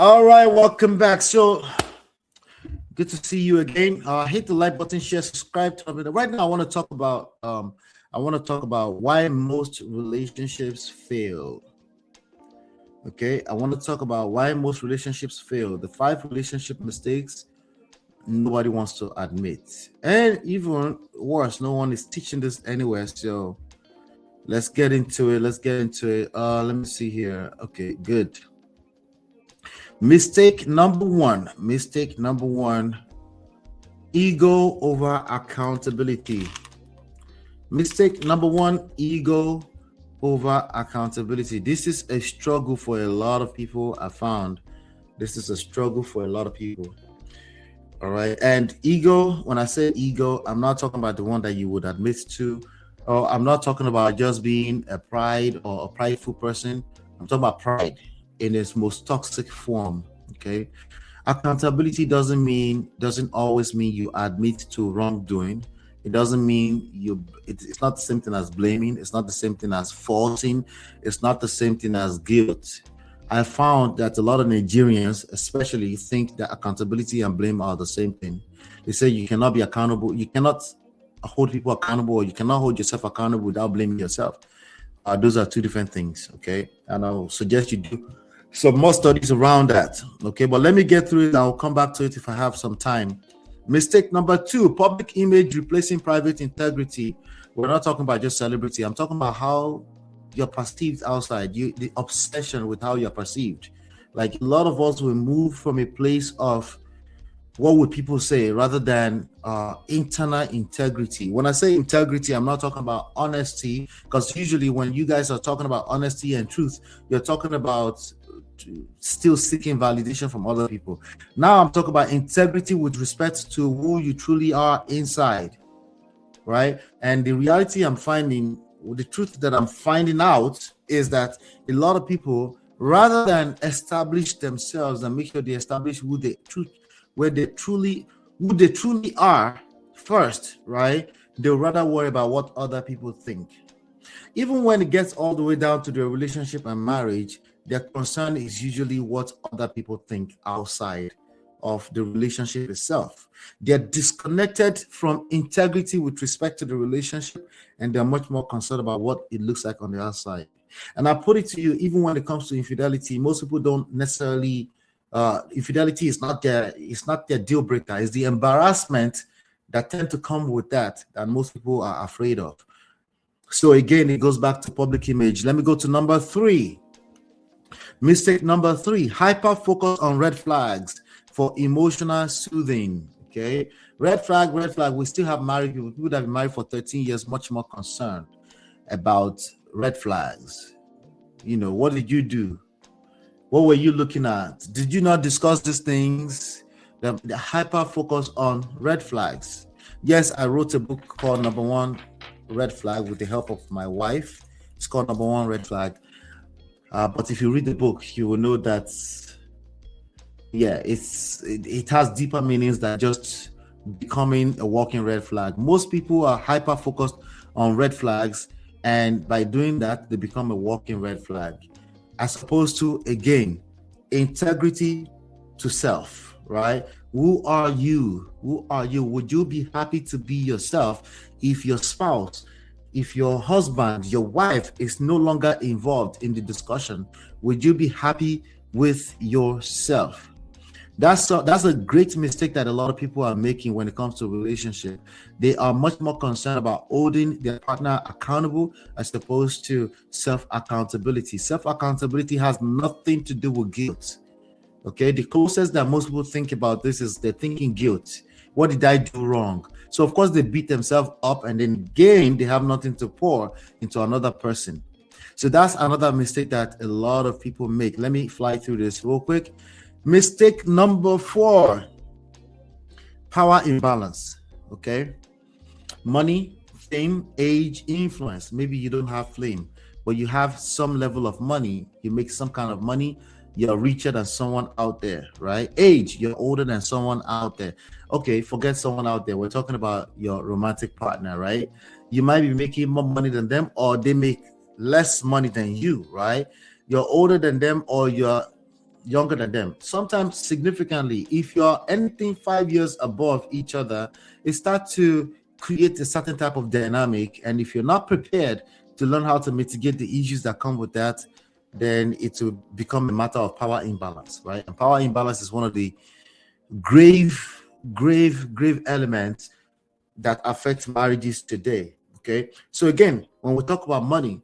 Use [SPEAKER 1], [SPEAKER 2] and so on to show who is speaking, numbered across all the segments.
[SPEAKER 1] All right, welcome back. So good to see you again. Hit the like button, share, subscribe to it. Right now, I want to talk about why most relationships fail. Okay, I want to talk about why most relationships fail. The five relationship mistakes nobody wants to admit, and even worse, no one is teaching this anywhere. So let's get into it. Let's get into it. Let me see here. Okay, good. Mistake number one. Mistake number one. Ego over accountability. Mistake number one, ego over accountability. This is a struggle for a lot of people. I found this is a struggle for a lot of people. All right. And ego, when I say ego, I'm not talking about the one that you would admit to, or I'm not talking about just being a pride or a prideful person. I'm talking about pride in its most toxic form. Okay. Accountability doesn't always mean you admit to wrongdoing. It doesn't mean it's not the same thing as blaming. It's not the same thing as faulting. It's not the same thing as guilt. I found that a lot of Nigerians especially think that accountability and blame are the same thing. They say you cannot be accountable, you cannot hold people accountable, or you cannot hold yourself accountable without blaming yourself. Those are two different things, okay? And I'll suggest you do some more studies around that, okay? But let me get through it. I'll come back to it if I have some time. Mistake number two, public image replacing private integrity. We're not talking about just celebrity. I'm talking about how you're perceived outside, the obsession with how you're perceived. Like a lot of us will move from a place of what would people say rather than internal integrity. When I say integrity, I'm not talking about honesty, because usually when you guys are talking about honesty and truth, you're talking about still seeking validation from other people. Now I'm talking about integrity with respect to who you truly are inside, right? And the reality I'm finding, the truth that I'm finding out is that a lot of people, rather than establish themselves and make sure they establish who they truly are first, right? They'll rather worry about what other people think. Even when it gets all the way down to their relationship and marriage, their concern is usually what other people think outside of the relationship itself. They're disconnected from integrity with respect to the relationship, and they're much more concerned about what it looks like on the outside. And I put it to you, even when it comes to infidelity, most people don't necessarily infidelity is not their deal breaker. It's the embarrassment that tend to come with that most people are afraid of. So again, it goes back to public image. Let me go to number three. Mistake number three, hyper focus on red flags for emotional soothing. Okay, red flag. We still have married people that have been married for 13 years, much more concerned about red flags. You know, what did you do? What were you looking at? Did you not discuss these things? The hyper focus on red flags. Yes, I wrote a book called Number One Red Flag with the help of my wife. It's called Number One Red Flag. But if you read the book, you will know that, yeah, it has deeper meanings than just becoming a walking red flag. Most people are hyper focused on red flags, and by doing that, they become a walking red flag. As opposed to, again, integrity to self, right? Who are you? Who are you? Would you be happy to be yourself if your spouse, if your husband, your wife is no longer involved in the discussion? Would you be happy with yourself? That's a great mistake that a lot of people are making when it comes to relationship. They are much more concerned about holding their partner accountable as opposed to self-accountability. Self-accountability has nothing to do with guilt. Okay, the closest that most people think about this is they're thinking guilt. What did I do wrong? So of course they beat themselves up, and then again they have nothing to pour into another person. So that's another mistake that a lot of people make. Let me fly through this real quick. Mistake number four, power imbalance. Okay, money, fame, age, influence. Maybe you don't have fame, but you have some level of money. You make some kind of money. You're richer than someone out there, right? Age, you're older than someone out there. Okay, forget someone out there. We're talking about your romantic partner, right? You might be making more money than them, or they make less money than you, right? You're older than them, or you're younger than them, sometimes significantly. If you're anything 5 years above each other, it starts to create a certain type of dynamic. And if you're not prepared to learn how to mitigate the issues that come with that, then it will become a matter of power imbalance, right? And power imbalance is one of the grave elements that affect marriages today. Okay, so again, when we talk about money,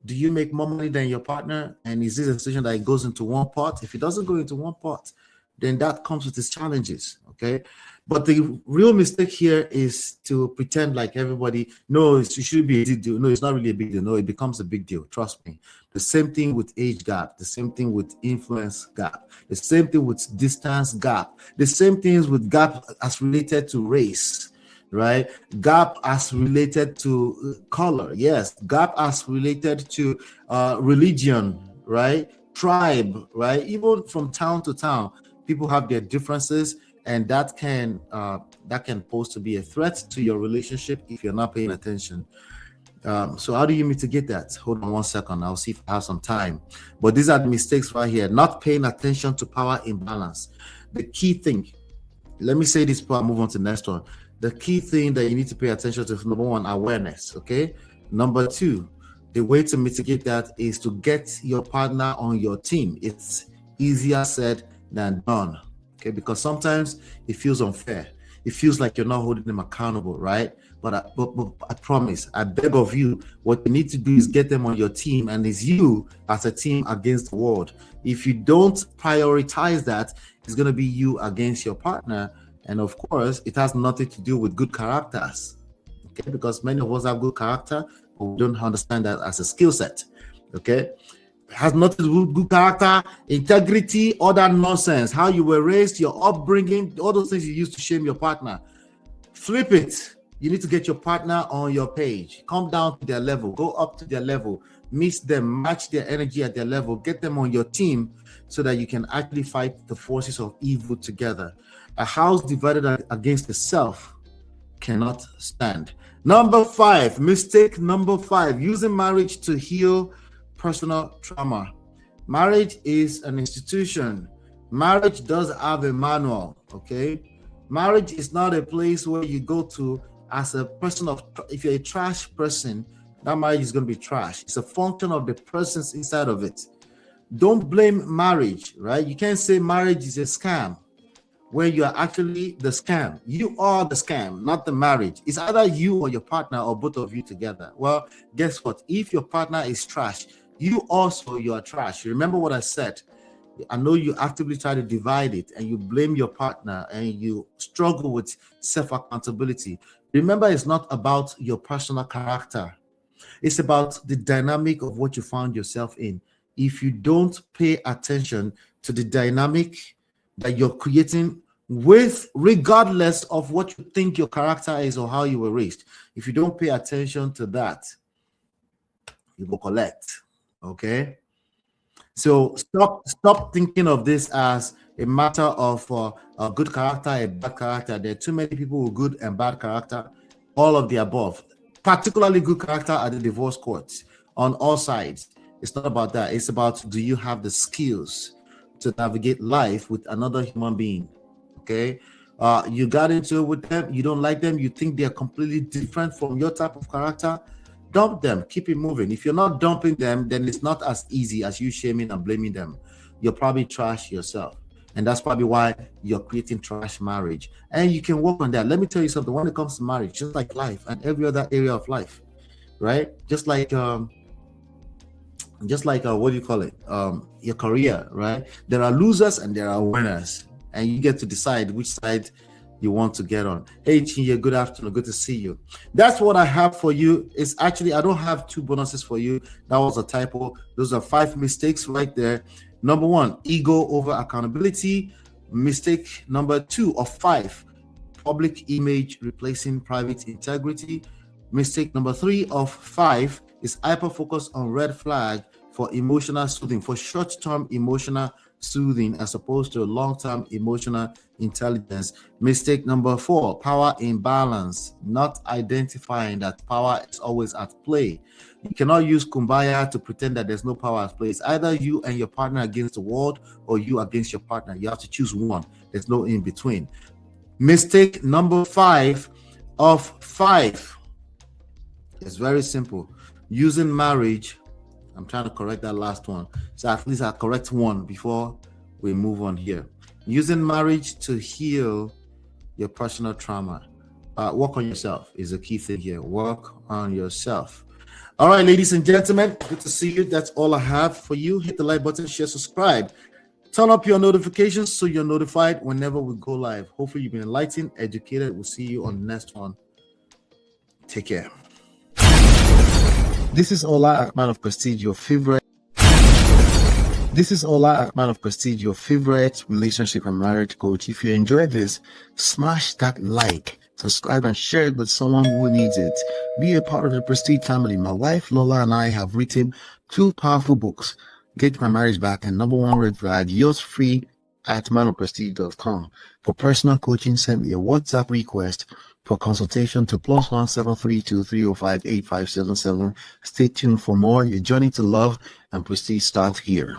[SPEAKER 1] do you make more money than your partner? And is this a decision that it goes into one pot? If it doesn't go into one pot, then that comes with its challenges. Okay, but the real mistake here is to pretend like everybody knows it should be a big deal. No, it's not really a big deal. No, it becomes a big deal. Trust me. The same thing with age gap, the same thing with influence gap, the same thing with distance gap, the same things with gap as related to race, right? Gap as related to color, yes. Gap as related to religion, right? Tribe, right? Even from town to town, people have their differences, and that can pose to be a threat to your relationship if you're not paying attention. So how do you mitigate that? Hold on one second. I'll see if I have some time. But these are the mistakes right here. Not paying attention to power imbalance. The key thing, let me say this before I move on to the next one. The key thing that you need to pay attention to is, number one, awareness. Okay. Number two, the way to mitigate that is to get your partner on your team. It's easier said than done. Okay. Because sometimes it feels unfair. It feels like you're not holding them accountable, right? But I promise, I beg of you, what you need to do is get them on your team, and it's you as a team against the world. If you don't prioritize that, it's going to be you against your partner. And of course, it has nothing to do with good characters, okay? Because many of us have good character, but we don't understand that as a skill set, okay? It has nothing to do with good character, integrity, all that nonsense, how you were raised, your upbringing, all those things you use to shame your partner. Flip it. You need to get your partner on your page. Come down to their level, go up to their level, meet them, match their energy at their level, get them on your team so that you can actually fight the forces of evil together. A house divided against itself cannot stand. Number 5, mistake number 5, using marriage to heal personal trauma. Marriage is an institution. Marriage does have a manual, okay? Marriage is not a place where you go to as a person of, if you're a trash person, that marriage is going to be trash. It's a function of the persons inside of it. Don't blame marriage, right? You can't say marriage is a scam when you are actually the scam. You are the scam, not the marriage. It's either you or your partner or both of you together. Well, guess what? If your partner is trash, you are trash. You remember what I said? I know you actively try to divide it and you blame your partner and you struggle with self-accountability. Remember, it's not about your personal character. It's about the dynamic of what you found yourself in. If you don't pay attention to the dynamic that you're creating with, regardless of what you think your character is or how you were raised, if you don't pay attention to that, you will collect. Okay? So stop thinking of this as a matter of a good character, a bad character. There are too many people with good and bad character, all of the above. Particularly good character at the divorce courts on all sides. It's not about that. It's about, do you have the skills to navigate life with another human being? Okay, you got into it with them, you don't like them, you think they're completely different from your type of character. Dump them, keep it moving. If you're not dumping them, then it's not as easy as you shaming and blaming them. You're probably trash yourself. And that's probably why you're creating trash marriage. And you can work on that. Let me tell you something. When it comes to marriage, just like life and every other area of life, right? Just like what do you call it? Your career, right? There are losers and there are winners. And you get to decide which side you want to get on. Hey Chinye, good afternoon, good to see you. That's what I have for you. It's actually, I don't have 2 bonuses for you. That was a typo. Those are 5 mistakes right there. Number 1, ego over accountability. Mistake number 2 of 5, public image replacing private integrity. Mistake number 3 of 5 is hyper focus on red flag for emotional soothing, for short-term emotional soothing as opposed to long-term emotional intelligence. Mistake number 4, power imbalance, not identifying that power is always at play. You cannot use kumbaya to pretend that there's no power at play. It's either you and your partner against the world or you against your partner. You have to choose one. There's no in between. Mistake number 5 of 5 is very simple. Using marriage, I'm trying to correct that last one. So at least I'll correct one before we move on here. Using marriage to heal your personal trauma. Work on yourself is a key thing here. Work on yourself. All right, ladies and gentlemen, good to see you. That's all I have for you. Hit the like button, share, subscribe. Turn up your notifications so you're notified whenever we go live. Hopefully you've been enlightened, educated. We'll see you on the next one. Take care. This is Ola Akman of Prestige, your favorite. This is Ola Akman of Prestige, your favorite relationship and marriage coach. If you enjoyed this, smash that like, subscribe, and share it with someone who needs it. Be a part of the Prestige family. My wife Lola and I have written 2 powerful books, Get My Marriage Back and Number 1 Red Flag. Yours free at manofprestige.com. For personal coaching, send me a WhatsApp request for consultation to +1 732 305 8577. Stay tuned for more. Your journey to love and prestige starts here.